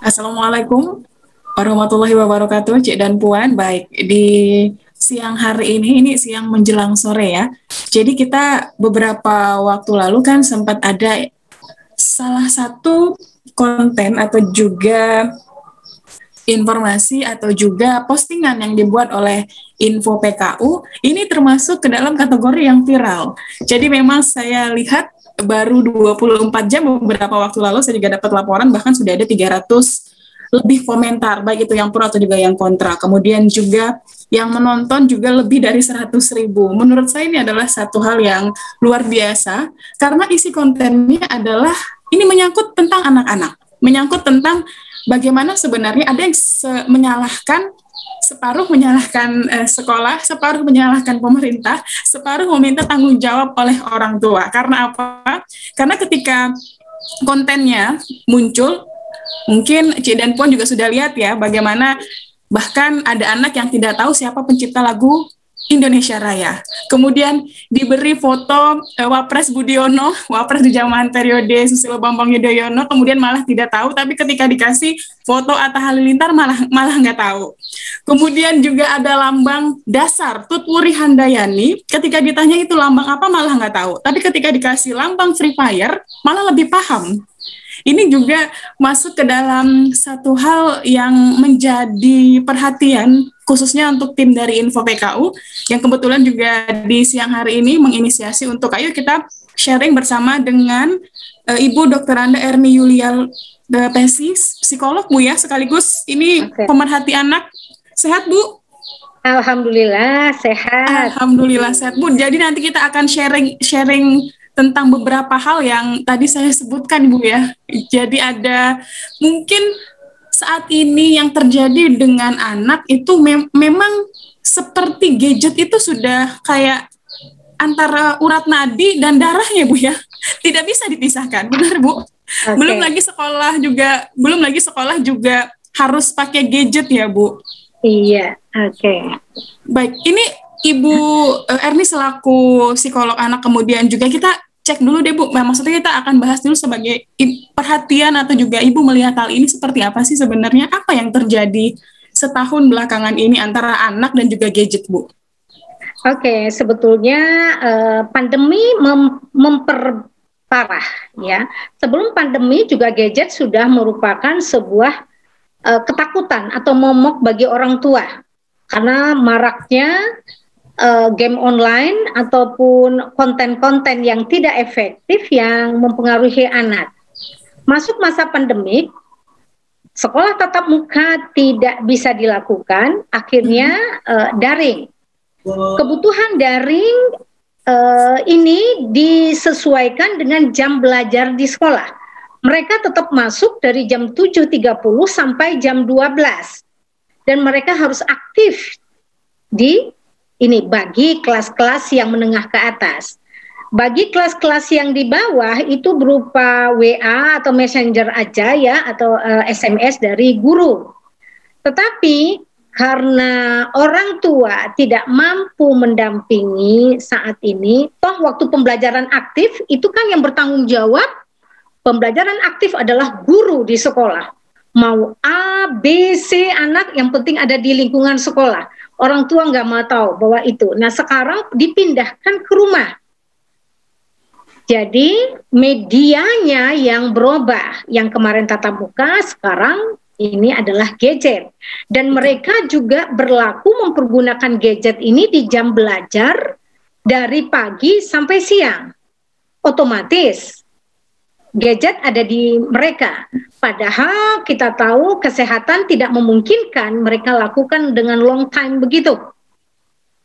Assalamualaikum warahmatullahi wabarakatuh, Cik dan Puan. Baik, di siang hari ini siang menjelang sore ya. Jadi kita beberapa waktu lalu kan sempat ada salah satu konten atau juga informasi atau juga postingan yang dibuat oleh Info PKU, ini termasuk ke dalam kategori yang viral. Jadi memang saya lihat baru 24 jam beberapa waktu lalu saya juga dapat laporan bahkan sudah ada 300 lebih komentar, baik itu yang pro atau juga yang kontra. Kemudian juga yang menonton juga lebih dari 100.000. Menurut saya ini adalah satu hal yang luar biasa karena isi kontennya adalah ini menyangkut tentang anak-anak, menyangkut tentang bagaimana sebenarnya ada yang menyalahkan, separuh menyalahkan sekolah, separuh menyalahkan pemerintah, separuh meminta tanggung jawab oleh orang tua. Karena apa? Karena ketika kontennya muncul, mungkin Cik dan Puan juga sudah lihat ya bagaimana bahkan ada anak yang tidak tahu siapa pencipta lagu Indonesia Raya. Kemudian diberi foto Wapres Budiono, Wapres di zaman periode Susilo Bambang Yudhoyono, kemudian malah tidak tahu, tapi ketika dikasih foto Atta Halilintar malah nggak tahu. Kemudian juga ada lambang dasar Tutwuri Handayani, ketika ditanya itu lambang apa malah nggak tahu, tapi ketika dikasih lambang Free Fire malah lebih paham. Ini juga masuk ke dalam satu hal yang menjadi perhatian khususnya untuk tim dari Info PKU yang kebetulan juga di siang hari ini menginisiasi untuk ayo kita sharing bersama dengan Ibu Dr. Anda Erni Yulia Pesis, psikolog Bu ya, sekaligus ini pemerhati anak. Sehat Bu? Alhamdulillah sehat. Alhamdulillah sehat Bu. Jadi nanti kita akan sharing tentang beberapa hal yang tadi saya sebutkan Bu ya. Jadi ada mungkin saat ini yang terjadi dengan anak itu memang seperti gadget itu sudah kayak antara urat nadi dan darahnya Bu ya. Tidak bisa dipisahkan, benar Bu? Okay. Belum lagi sekolah juga harus pakai gadget ya Bu. Iya, oke. Baik, ini Ibu Erni selaku psikolog anak, kemudian juga kita cek dulu deh Bu, maksudnya kita akan bahas dulu sebagai perhatian atau juga Ibu melihat hal ini seperti apa sih sebenarnya, apa yang terjadi setahun belakangan ini antara anak dan juga gadget Bu? Oke, sebetulnya pandemi memperparah ya. Sebelum pandemi juga gadget sudah merupakan sebuah ketakutan atau momok bagi orang tua karena maraknya game online ataupun konten-konten yang tidak efektif yang mempengaruhi anak. Masuk masa pandemik, sekolah tatap muka tidak bisa dilakukan, akhirnya daring. Kebutuhan daring ini disesuaikan dengan jam belajar di sekolah. Mereka tetap masuk dari jam 7.30 sampai jam 12. Dan mereka harus aktif bagi kelas-kelas yang menengah ke atas. Bagi kelas-kelas yang di bawah itu berupa WA atau Messenger aja ya, atau SMS dari guru. Tetapi karena orang tua tidak mampu mendampingi saat ini, toh waktu pembelajaran aktif itu kan yang bertanggung jawab pembelajaran aktif adalah guru di sekolah. Mau A, B, C anak yang penting ada di lingkungan sekolah. Orang tua nggak mau tahu bahwa itu. Nah sekarang dipindahkan ke rumah. Jadi medianya yang berubah. Yang kemarin tatap muka, sekarang ini adalah gadget. Dan mereka juga berlaku mempergunakan gadget ini di jam belajar dari pagi sampai siang. Otomatis gadget ada di mereka. Padahal kita tahu kesehatan tidak memungkinkan mereka lakukan dengan long time begitu.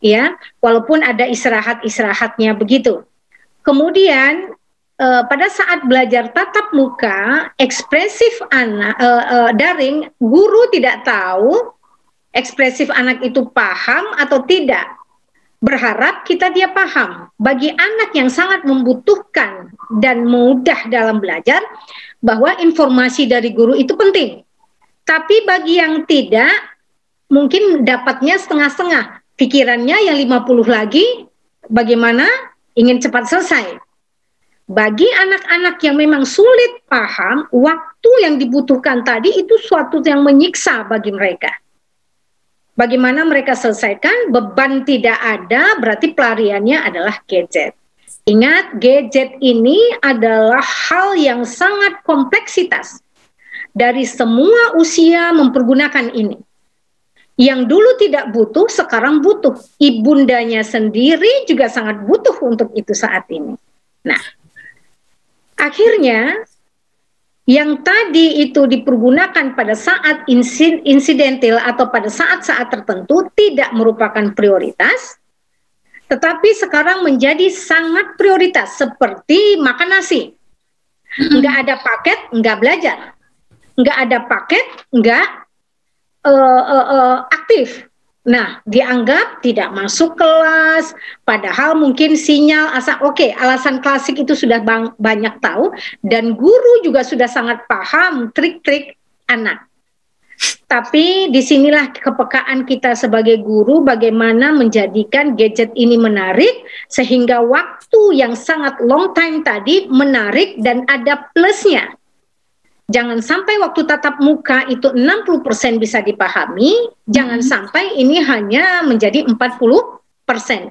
Ya, walaupun ada istirahat-istirahatnya begitu. Kemudian pada saat belajar tatap muka, ekspresif anak daring, guru tidak tahu ekspresif anak itu paham atau tidak. Berharap dia paham. Bagi anak yang sangat membutuhkan dan mudah dalam belajar, bahwa informasi dari guru itu penting. Tapi bagi yang tidak, mungkin dapatnya setengah-setengah. Pikirannya yang 50 lagi, bagaimana ingin cepat selesai. Bagi anak-anak yang memang sulit paham, waktu waktu yang dibutuhkan tadi itu suatu yang menyiksa bagi mereka. Bagaimana mereka selesaikan? Beban tidak ada, berarti pelariannya adalah gadget. Ingat, gadget ini adalah hal yang sangat kompleksitas. Dari semua usia mempergunakan ini. Yang dulu tidak butuh, sekarang butuh. Ibundanya sendiri juga sangat butuh untuk itu saat ini. Nah, akhirnya yang tadi itu dipergunakan pada saat insidental atau pada saat-saat tertentu tidak merupakan prioritas, tetapi sekarang menjadi sangat prioritas, seperti makan nasi. Nggak ada paket, nggak belajar. Nggak ada paket, nggak aktif. Nah, dianggap tidak masuk kelas, padahal mungkin sinyal alasan klasik itu sudah banyak tahu, dan guru juga sudah sangat paham trik-trik anak. Tapi disinilah kepekaan kita sebagai guru, bagaimana menjadikan gadget ini menarik, sehingga waktu yang sangat long time tadi menarik dan ada plusnya. Jangan sampai waktu tatap muka itu 60% bisa dipahami, jangan sampai ini hanya menjadi 40%.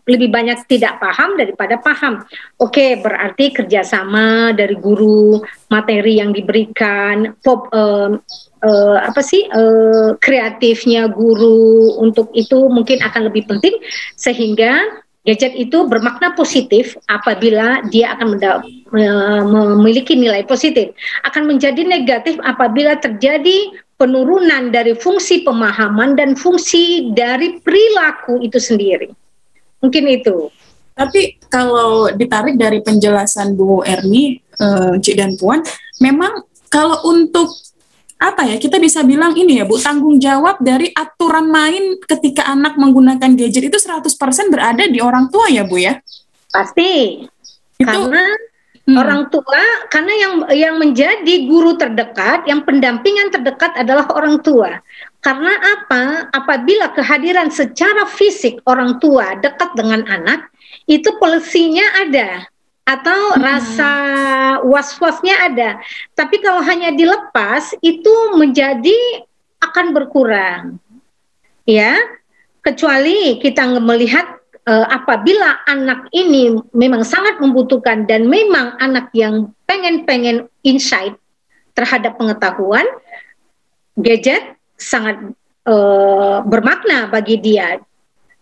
Lebih banyak tidak paham daripada paham. Oke, berarti kerjasama dari guru, materi yang diberikan, kreatifnya guru untuk itu mungkin akan lebih penting, sehingga gadget itu bermakna positif apabila dia akan memiliki nilai positif. Akan menjadi negatif apabila terjadi penurunan dari fungsi pemahaman dan fungsi dari perilaku itu sendiri. Mungkin itu. Tapi kalau ditarik dari penjelasan Bu Erni, Cik dan Puan, memang kalau untuk kita bisa bilang ini ya Bu, tanggung jawab dari aturan main ketika anak menggunakan gadget itu 100% berada di orang tua ya Bu ya? Pasti. Itu, karena orang tua, karena yang menjadi guru terdekat, yang pendampingan terdekat adalah orang tua. Karena apa? Apabila kehadiran secara fisik orang tua dekat dengan anak, itu polisinya ada. Atau rasa was-wasnya ada. Tapi kalau hanya dilepas, itu menjadi akan berkurang. Ya, kecuali kita melihat apabila anak ini memang sangat membutuhkan dan memang anak yang pengen insight terhadap pengetahuan, gadget sangat bermakna bagi dia.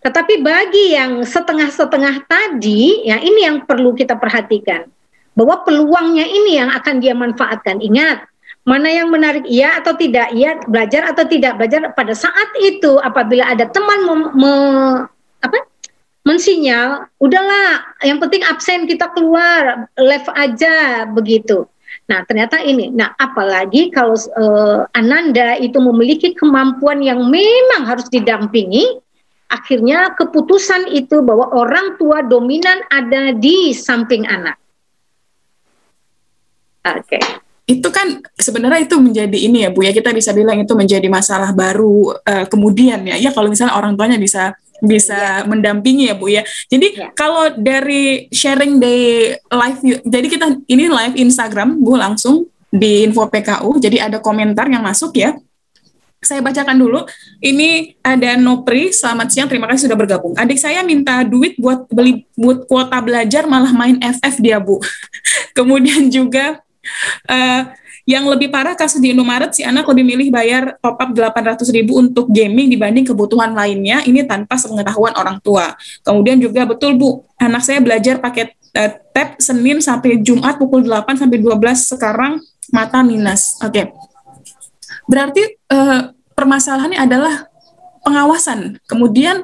Tetapi bagi yang setengah-setengah tadi, ya ini yang perlu kita perhatikan. Bahwa peluangnya ini yang akan dia manfaatkan. Ingat, mana yang menarik, iya atau tidak, iya belajar atau tidak belajar. Pada saat itu apabila ada teman mensinyal, udahlah, yang penting absen kita keluar, live aja begitu. Nah, ternyata ini. Nah, apalagi kalau Ananda itu memiliki kemampuan yang memang harus didampingi, akhirnya keputusan itu bahwa orang tua dominan ada di samping anak. Oke. Itu kan sebenarnya itu menjadi ini ya Bu ya, kita bisa bilang itu menjadi masalah baru kemudian ya kalau misalnya orang tuanya bisa mendampingi ya Bu ya. Jadi kalau dari sharing di live, jadi kita ini live Instagram Bu langsung di Info PKU, jadi ada komentar yang masuk ya. Saya bacakan dulu. Ini ada Nopri, selamat siang, terima kasih sudah bergabung. Adik saya minta duit buat beli kuota belajar, malah main FF dia Bu. Kemudian juga yang lebih parah kasus di Indomaret, si anak lebih milih bayar top up 800.000 untuk gaming dibanding kebutuhan lainnya, ini tanpa sepengetahuan orang tua. Kemudian juga betul Bu, anak saya belajar pakai tab Senin sampai Jumat pukul 8 sampai 12, sekarang mata minus. Oke. Berarti permasalahannya adalah pengawasan. Kemudian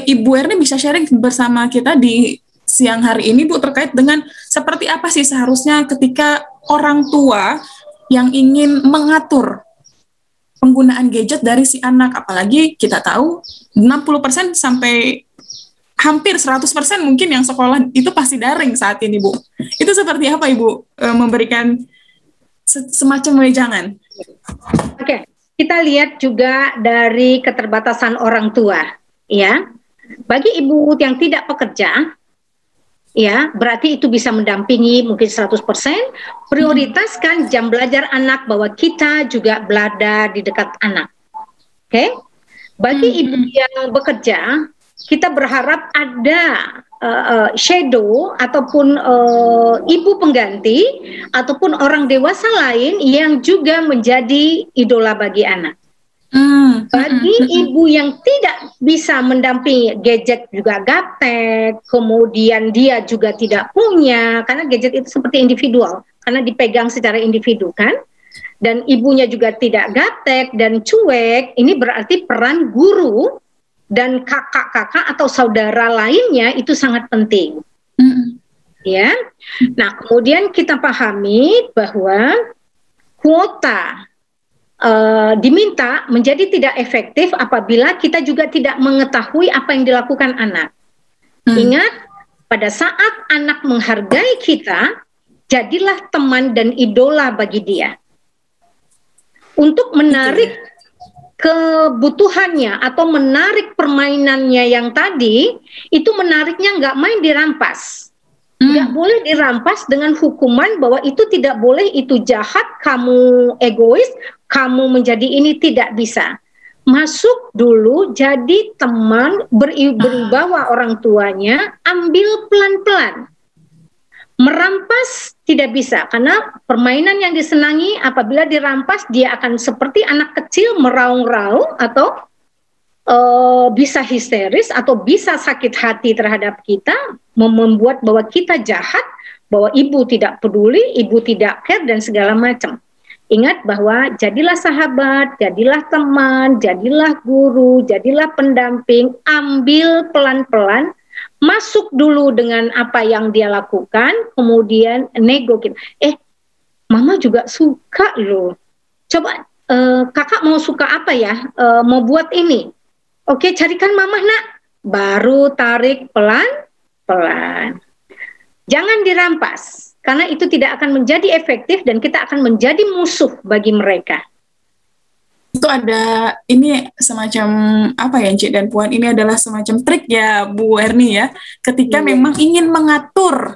Ibu Erni bisa sharing bersama kita di siang hari ini Bu terkait dengan seperti apa sih seharusnya ketika orang tua yang ingin mengatur penggunaan gadget dari si anak, apalagi kita tahu 60% sampai hampir 100% mungkin yang sekolah itu pasti daring saat ini Bu. Itu seperti apa Ibu memberikan semacam wejangan? Oke, kita lihat juga dari keterbatasan orang tua, ya. Bagi ibu yang tidak bekerja, ya, berarti itu bisa mendampingi mungkin 100%. Prioritaskan jam belajar anak bahwa kita juga berada di dekat anak. Oke? Bagi ibu yang bekerja, kita berharap ada shadow ataupun ibu pengganti ataupun orang dewasa lain yang juga menjadi idola bagi anak. Bagi ibu yang tidak bisa mendampingi, gadget juga gaptek, kemudian dia juga tidak punya, karena gadget itu seperti individual, karena dipegang secara individu kan, dan ibunya juga tidak gaptek dan cuek, ini berarti peran guru dan kakak-kakak atau saudara lainnya itu sangat penting. Ya, nah kemudian kita pahami bahwa kuota diminta menjadi tidak efektif apabila kita juga tidak mengetahui apa yang dilakukan anak. Ingat, pada saat anak menghargai kita, jadilah teman dan idola bagi dia. Untuk menarik kebutuhannya atau menarik permainannya yang tadi, itu menariknya nggak main dirampas. Nggak boleh dirampas dengan hukuman bahwa itu tidak boleh, itu jahat, kamu egois, kamu menjadi ini, tidak bisa. Masuk dulu jadi teman, beribawa orang tuanya, ambil pelan-pelan. Merampas tidak bisa, karena permainan yang disenangi apabila dirampas, dia akan seperti anak kecil meraung-raung atau bisa histeris atau bisa sakit hati terhadap kita, membuat bahwa kita jahat, bahwa ibu tidak peduli, ibu tidak care dan segala macam. Ingat bahwa jadilah sahabat, jadilah teman, jadilah guru, jadilah pendamping, ambil pelan-pelan, masuk dulu dengan apa yang dia lakukan, kemudian nego kita. Mama juga suka loh. Coba kakak mau suka apa ya? Mau buat ini. Oke, carikan mama nak. Baru tarik pelan-pelan. Jangan dirampas, karena itu tidak akan menjadi efektif dan kita akan menjadi musuh bagi mereka. Itu ada, ini semacam apa ya Cik dan Puan, ini adalah semacam trik ya Bu Erni ya, ketika memang ingin mengatur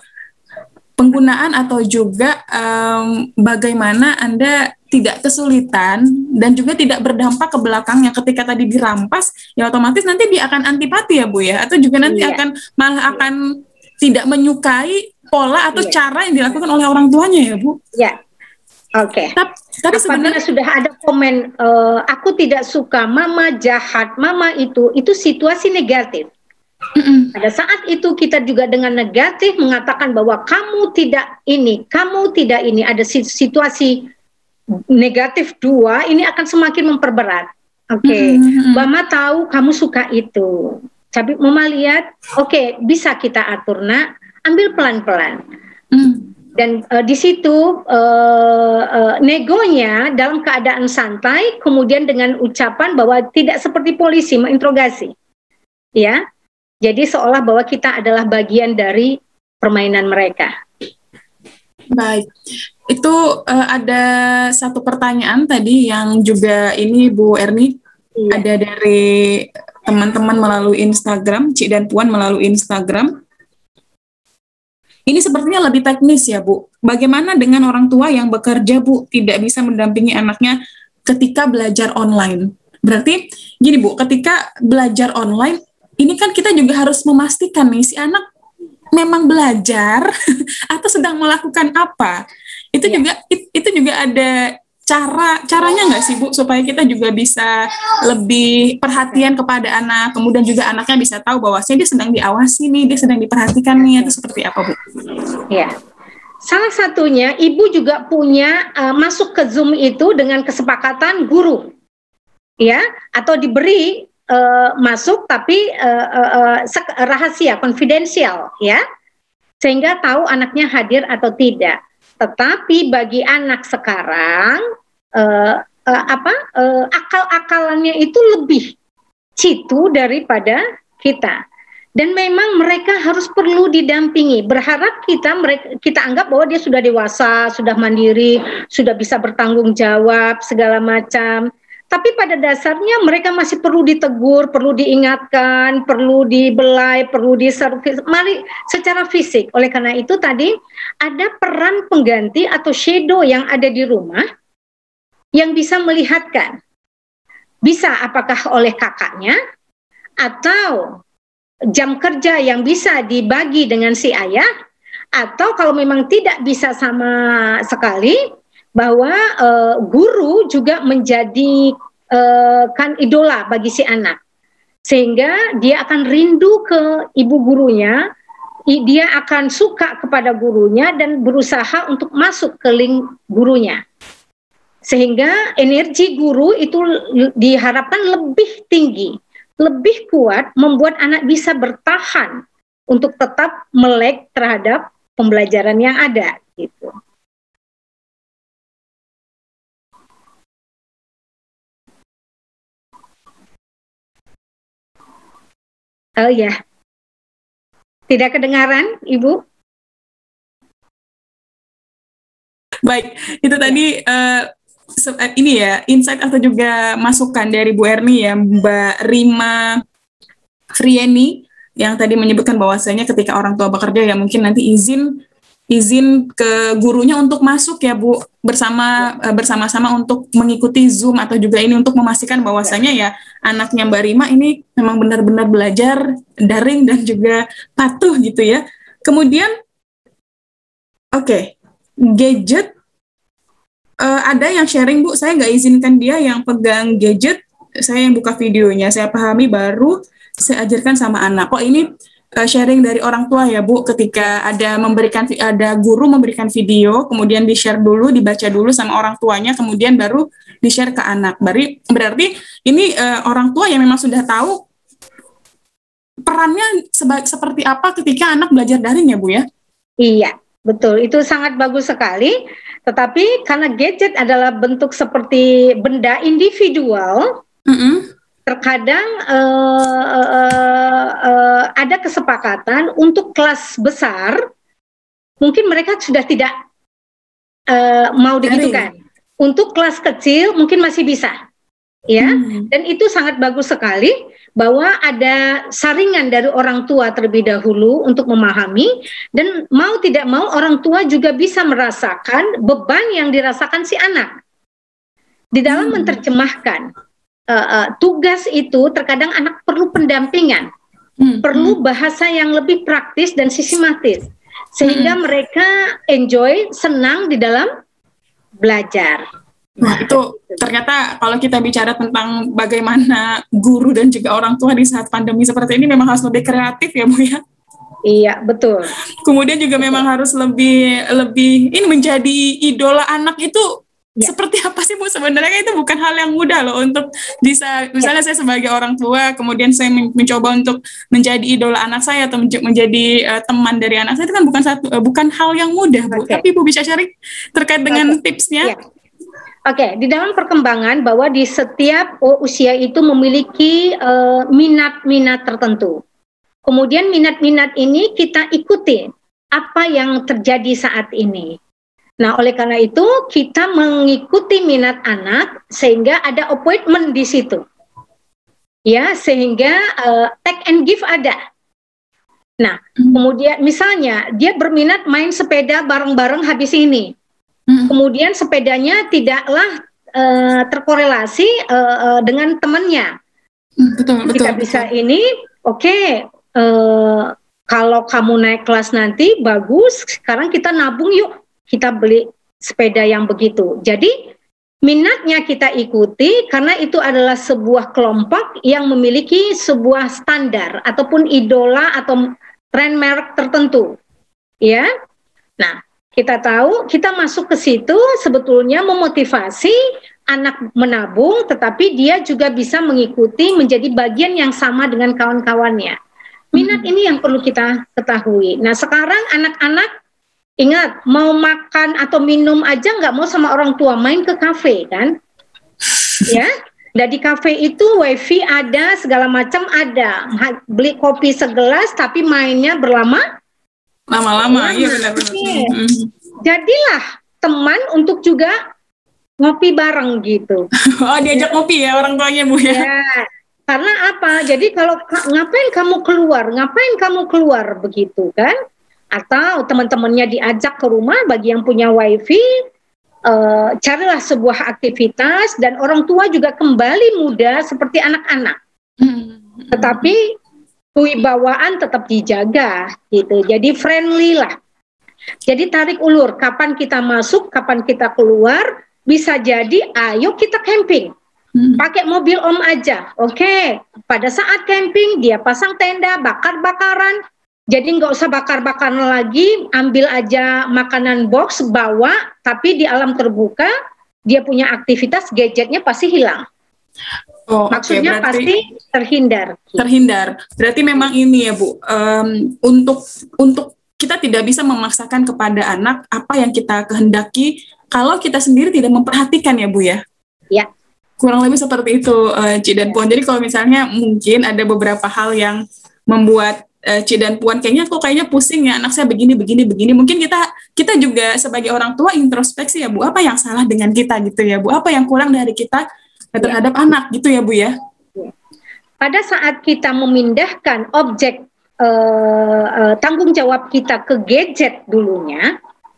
penggunaan atau juga bagaimana Anda tidak kesulitan dan juga tidak berdampak ke belakangnya. Ketika tadi dirampas, ya otomatis nanti dia akan antipati ya Bu ya, atau juga nanti akan malah akan tidak menyukai pola atau cara yang dilakukan oleh orang tuanya ya Bu. Ya, oke. Tapi sebenarnya sudah ada komen, aku tidak suka, mama jahat, mama itu situasi negatif. Pada saat itu kita juga dengan negatif mengatakan bahwa kamu tidak ini, ada situasi negatif dua, ini akan semakin memperberat. Oke. Mama tahu kamu suka itu, tapi mama lihat, oke, bisa kita atur nak, ambil pelan-pelan. Dan di situ negonya dalam keadaan santai, kemudian dengan ucapan bahwa tidak seperti polisi menginterogasi, ya. Jadi seolah bahwa kita adalah bagian dari permainan mereka. Baik, itu ada satu pertanyaan tadi yang juga ini Bu Erni, ada dari teman-teman melalui Instagram, Cik dan Puan melalui Instagram. Ini sepertinya lebih teknis ya Bu. Bagaimana dengan orang tua yang bekerja Bu, tidak bisa mendampingi anaknya ketika belajar online? Berarti gini Bu, ketika belajar online, ini kan kita juga harus memastikan nih si anak memang belajar atau sedang melakukan apa. Itu juga ada caranya nggak sih Bu, supaya kita juga bisa lebih perhatian kepada anak, kemudian juga anaknya bisa tahu bahwasanya dia sedang diawasi nih, dia sedang diperhatikan nih, itu seperti apa Bu? Ya, salah satunya ibu juga punya masuk ke Zoom itu dengan kesepakatan guru, ya, atau diberi masuk tapi rahasia, konfidensial, ya, sehingga tahu anaknya hadir atau tidak. Tetapi bagi anak sekarang akal-akalannya itu lebih citu daripada kita, dan memang mereka harus perlu didampingi. Berharap kita anggap bahwa dia sudah dewasa, sudah mandiri, sudah bisa bertanggung jawab segala macam. Tapi pada dasarnya mereka masih perlu ditegur, perlu diingatkan, perlu dibelai, perlu diservis, mari secara fisik. Oleh karena itu tadi ada peran pengganti atau shadow yang ada di rumah yang bisa melihatkan. Bisa apakah oleh kakaknya atau jam kerja yang bisa dibagi dengan si ayah, atau kalau memang tidak bisa sama sekali, bahwa guru juga menjadi kan idola bagi si anak, sehingga dia akan rindu ke ibu gurunya, dia akan suka kepada gurunya dan berusaha untuk masuk ke link gurunya, sehingga energi guru itu diharapkan lebih tinggi, lebih kuat, membuat anak bisa bertahan untuk tetap melek terhadap pembelajaran yang ada gitu. Oh ya, tidak kedengaran, Ibu? Baik, itu tadi ini ya, insight atau juga masukan dari Bu Erni ya, Mbak Rima Frieni, yang tadi menyebutkan bahwasanya ketika orang tua bekerja ya mungkin nanti izin ke gurunya untuk masuk ya Bu, bersama-sama untuk mengikuti Zoom atau juga ini untuk memastikan bahwasanya ya anaknya Mbak Rima ini memang benar-benar belajar daring dan juga patuh gitu ya. Kemudian gadget, ada yang sharing Bu, saya nggak izinkan dia yang pegang gadget, saya yang buka videonya, saya pahami baru saya ajarkan sama anak. Kok ini sharing dari orang tua ya Bu, ketika ada guru memberikan video, kemudian di-share dulu, dibaca dulu sama orang tuanya, kemudian baru di-share ke anak. Berarti ini orang tua yang memang sudah tahu perannya seperti apa ketika anak belajar daring ya Bu ya? Iya, betul. Itu sangat bagus sekali. Tetapi karena gadget adalah bentuk seperti benda individual, terkadang ada kesepakatan untuk kelas besar, mungkin mereka sudah tidak mau digitukan. Untuk kelas kecil mungkin masih bisa, ya. Dan itu sangat bagus sekali bahwa ada saringan dari orang tua terlebih dahulu untuk memahami, dan mau tidak mau orang tua juga bisa merasakan beban yang dirasakan si anak di dalam menerjemahkan. Tugas itu terkadang anak perlu pendampingan, perlu bahasa yang lebih praktis dan sistematis, sehingga mereka enjoy, senang di dalam belajar. Nah, itu ternyata kalau kita bicara tentang bagaimana guru dan juga orang tua di saat pandemi seperti ini memang harus lebih kreatif ya Bu ya. Iya, betul. Kemudian juga memang harus lebih ini menjadi idola anak itu seperti apa sih Bu? Sebenarnya itu bukan hal yang mudah loh untuk bisa, misalnya saya sebagai orang tua, kemudian saya mencoba untuk menjadi idola anak saya atau menjadi teman dari anak saya, itu kan bukan hal yang mudah Bu. Tapi Bu bisa sharing terkait dengan tipsnya? Di dalam perkembangan bahwa di setiap usia itu memiliki minat-minat tertentu. Kemudian minat-minat ini kita ikuti apa yang terjadi saat ini. Nah, oleh karena itu kita mengikuti minat anak sehingga ada appointment di situ. Ya, sehingga take and give ada. Nah, kemudian misalnya dia berminat main sepeda bareng-bareng habis ini. Kemudian sepedanya tidaklah terkorelasi dengan temannya. Kita bisa ini, kalau kamu naik kelas nanti bagus, sekarang kita nabung yuk, kita beli sepeda yang begitu. Jadi minatnya kita ikuti karena itu adalah sebuah kelompok yang memiliki sebuah standar ataupun idola atau tren merek tertentu. Ya. Nah, kita tahu, kita masuk ke situ sebetulnya memotivasi anak menabung, tetapi dia juga bisa mengikuti menjadi bagian yang sama dengan kawan-kawannya. Minat ini yang perlu kita ketahui. Nah, sekarang anak-anak ingat, mau makan atau minum aja nggak mau sama orang tua, main ke kafe kan? Ya, dan di kafe itu wifi ada, segala macam ada. Beli kopi segelas, tapi mainnya lama-lama. Iya benar-benar. Jadilah teman untuk juga ngopi bareng gitu. Oh, diajak ngopi ya orang tuanya, Bu ya. Ya, karena apa? Jadi kalau ngapain kamu keluar begitu kan? Atau teman-temannya diajak ke rumah bagi yang punya wifi, carilah sebuah aktivitas dan orang tua juga kembali muda seperti anak-anak. Tetapi kewibawaan tetap dijaga gitu. Jadi friendly lah. Jadi tarik ulur, kapan kita masuk, kapan kita keluar, bisa jadi ayo kita camping. Pakai mobil om aja, oke. Pada saat camping dia pasang tenda, bakar-bakaran. Jadi nggak usah bakar-bakaran lagi, ambil aja makanan box, bawa, tapi di alam terbuka dia punya aktivitas, gadgetnya pasti hilang. Oh, maksudnya berarti pasti terhindar. Terhindar. Berarti memang ini ya Bu, untuk kita tidak bisa memaksakan kepada anak apa yang kita kehendaki kalau kita sendiri tidak memperhatikan ya Bu ya. Ya. Kurang lebih seperti itu, Ci dan Puan. Jadi kalau misalnya mungkin ada beberapa hal yang membuat Ci dan Puan kayaknya pusing ya, anak saya begini. Mungkin kita juga sebagai orang tua introspeksi ya Bu, apa yang salah dengan kita gitu ya Bu, apa yang kurang dari kita terhadap anak gitu ya Bu ya. Pada saat kita memindahkan objek tanggung jawab kita ke gadget dulunya,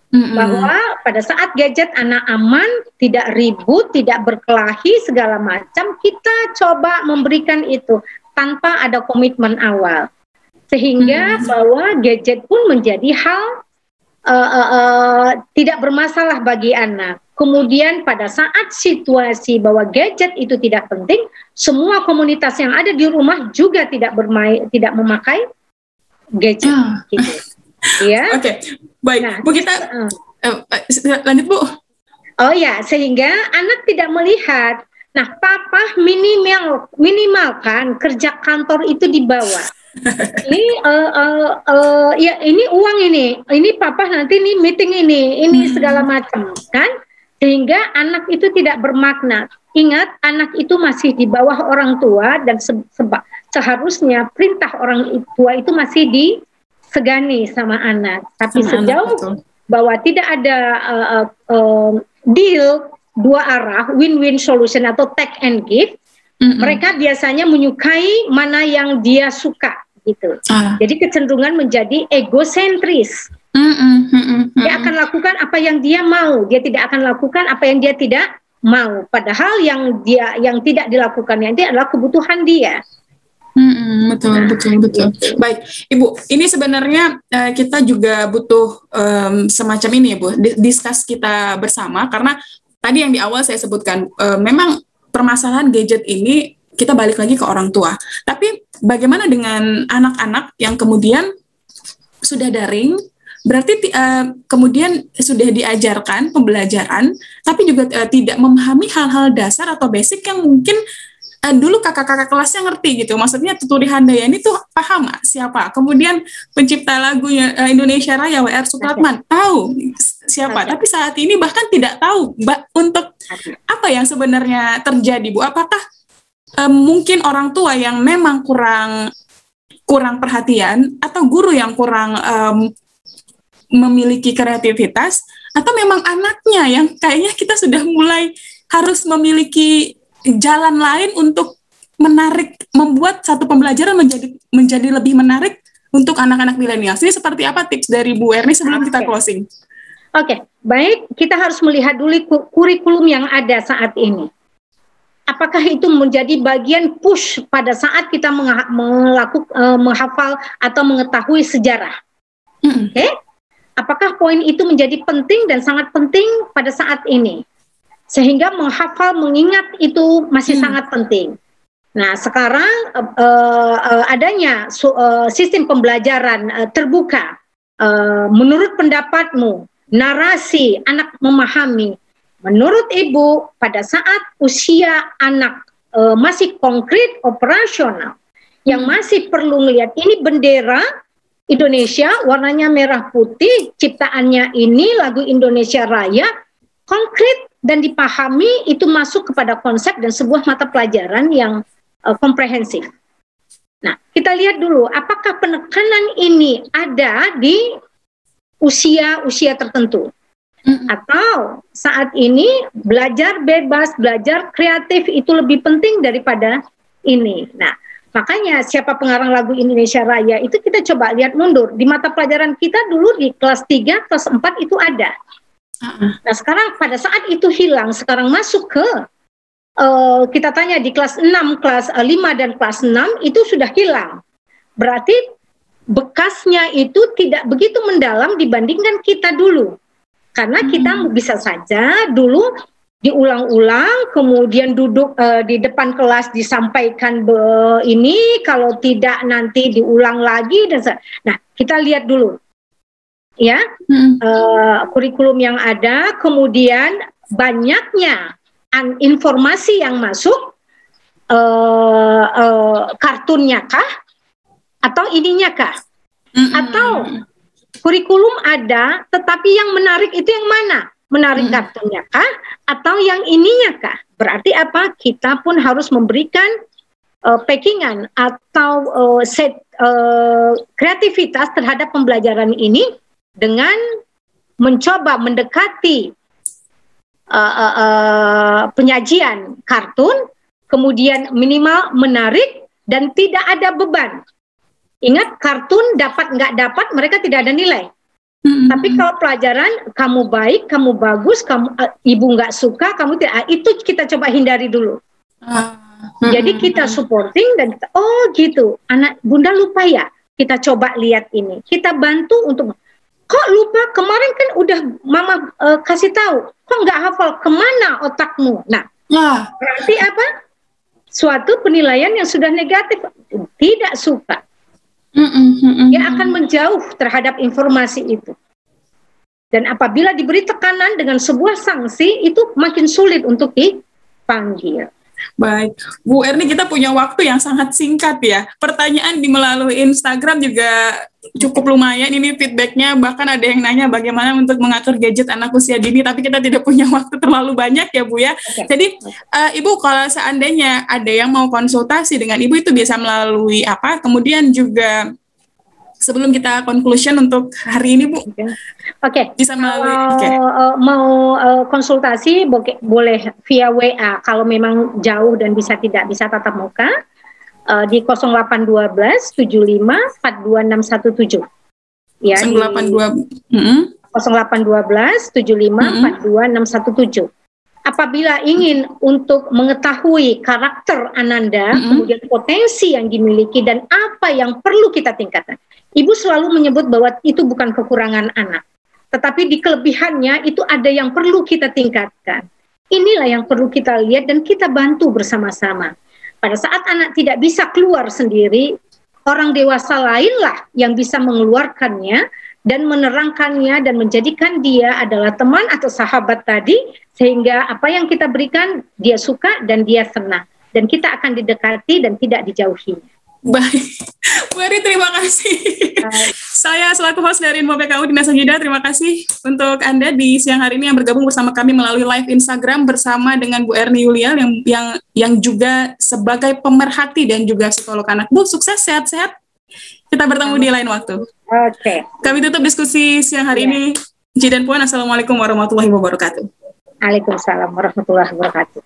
bahwa pada saat gadget anak aman, tidak ribut, tidak berkelahi segala macam, kita coba memberikan itu tanpa ada komitmen awal. Sehingga bahwa gadget pun menjadi hal tidak bermasalah bagi anak. Kemudian pada saat situasi bahwa gadget itu tidak penting, semua komunitas yang ada di rumah juga tidak memakai gadget. Gitu. Ya. Oke, baik. Nah, Bu kita lanjut Bu. Oh ya, sehingga anak tidak melihat. Nah, papa minimalkan kerja kantor itu dibawa. Ini ya ini uang ini papa nanti nih meeting ini segala macam kan, sehingga anak itu tidak bermakna. Ingat, anak itu masih di bawah orang tua dan seharusnya perintah orang tua itu masih disegani sama anak. Tapi sejauh bahwa tidak ada deal dua arah, win-win solution atau take and give, mereka biasanya menyukai mana yang dia suka gitu. Jadi kecenderungan menjadi egosentris. Dia akan lakukan apa yang dia mau, dia tidak akan lakukan apa yang dia tidak mau. Padahal yang tidak dilakukannya itu adalah kebutuhan dia. Betul. Baik, Ibu, ini sebenarnya kita juga butuh semacam ini ya Bu, discuss kita bersama, karena tadi yang di awal saya sebutkan, memang permasalahan gadget ini kita balik lagi ke orang tua. Tapi bagaimana dengan anak-anak yang kemudian sudah daring, berarti kemudian sudah diajarkan pembelajaran, tapi juga tidak memahami hal-hal dasar atau basic yang mungkin dulu kakak-kakak kelasnya ngerti gitu. Maksudnya Tuturi Handayani tuh paham siapa. Kemudian pencipta lagunya Indonesia Raya W.R. Supratman tahu siapa. Tapi saat ini bahkan tidak tahu untuk apa yang sebenarnya terjadi Bu. Apakah mungkin orang tua yang memang kurang perhatian, atau guru yang kurang memiliki kreativitas, atau memang anaknya yang kayaknya kita sudah mulai harus memiliki jalan lain untuk membuat satu pembelajaran menjadi lebih menarik untuk anak-anak milenial. Ini seperti apa tips dari Bu Erni sebelum kita closing? Oke, baik, kita harus melihat dulu kurikulum yang ada saat ini. Apakah itu menjadi bagian push pada saat kita menghafal atau mengetahui sejarah? Oke? Apakah poin itu menjadi penting dan sangat penting pada saat ini? Sehingga menghafal, mengingat itu masih sangat penting. Nah, sekarang adanya sistem pembelajaran terbuka. Menurut pendapatmu, narasi anak memahami. Menurut Ibu, pada saat usia anak masih konkret, operasional, yang masih perlu melihat ini bendera Indonesia, warnanya merah putih, ciptaannya ini lagu Indonesia Raya, konkret dan dipahami, itu masuk kepada konsep dan sebuah mata pelajaran yang komprehensif. Nah, kita lihat dulu apakah penekanan ini ada di usia tertentu. Atau saat ini belajar bebas, belajar kreatif itu lebih penting daripada ini. Nah, makanya siapa pengarang lagu Indonesia Raya itu kita coba lihat mundur. Di mata pelajaran kita dulu di kelas 3, kelas 4 itu ada. Nah, sekarang pada saat itu hilang, sekarang masuk ke kita tanya di kelas 6, kelas 5 dan kelas 6 itu sudah hilang. Berarti bekasnya itu tidak begitu mendalam dibandingkan kita dulu. Karena kita bisa saja dulu diulang-ulang, kemudian duduk di depan kelas disampaikan ini, kalau tidak nanti diulang lagi. Nah, kita lihat dulu. Ya, kurikulum yang ada, kemudian banyaknya informasi yang masuk, kartunnya kah atau ininya kah, atau kurikulum ada tetapi yang menarik itu yang mana, menarik kartunnya kah atau yang ininya kah? Berarti apa? Kita pun harus memberikan packingan atau kreativitas terhadap pembelajaran ini dengan mencoba mendekati penyajian kartun, kemudian minimal menarik dan tidak ada beban. Ingat, kartun dapat nggak dapat mereka tidak ada nilai. Tapi kalau pelajaran kamu baik, kamu bagus, kamu ibu nggak suka, kamu tidak, itu kita coba hindari dulu. Jadi kita supporting dan kita, oh gitu, anak bunda lupa ya, kita coba lihat ini, kita bantu untuk. Kok lupa? Kemarin kan udah mama kasih tahu. Kok nggak hafal? Kemana otakmu? Nah, berarti apa? Suatu penilaian yang sudah negatif, tidak suka. Dia akan menjauh terhadap informasi itu. Dan apabila diberi tekanan dengan sebuah sanksi, itu makin sulit untuk dipanggil. Baik, Bu Erni, kita punya waktu yang sangat singkat ya. Pertanyaan di melalui Instagram juga cukup lumayan ini feedbacknya, bahkan ada yang nanya bagaimana untuk mengatur gadget anak usia dini, tapi kita tidak punya waktu terlalu banyak ya Bu ya. Jadi Ibu, kalau seandainya ada yang mau konsultasi dengan Ibu itu bisa melalui apa? Kemudian juga sebelum kita conclusion untuk hari ini Bu. Oke. Bisa melalui mau konsultasi boleh via WA kalau memang jauh dan tidak bisa tatap muka di 0812 75 42617. Ya, 0812 75 42617. Apabila ingin untuk mengetahui karakter Ananda, kemudian potensi yang dimiliki dan apa yang perlu kita tingkatkan. Ibu selalu menyebut bahwa itu bukan kekurangan anak, tetapi di kelebihannya itu ada yang perlu kita tingkatkan. Inilah yang perlu kita lihat dan kita bantu bersama-sama. Pada saat anak tidak bisa keluar sendiri, orang dewasa lainlah yang bisa mengeluarkannya dan menerangkannya dan menjadikan dia adalah teman atau sahabat tadi, sehingga apa yang kita berikan dia suka dan dia senang, dan kita akan didekati dan tidak dijauhinya. Baik, Bu Eri, terima kasih. Saya selaku host dari Info PKU Dina Sanjida, terima kasih untuk Anda di siang hari ini yang bergabung bersama kami melalui live Instagram bersama dengan Bu Erni Yulial yang juga sebagai pemerhati dan juga psikolog anak. Bu, sukses, sehat-sehat. Kita bertemu di lain waktu. Oke. Kami tutup diskusi siang hari ini. Ji dan Puan, Assalamualaikum warahmatullahi wabarakatuh. Waalaikumsalam warahmatullahi wabarakatuh.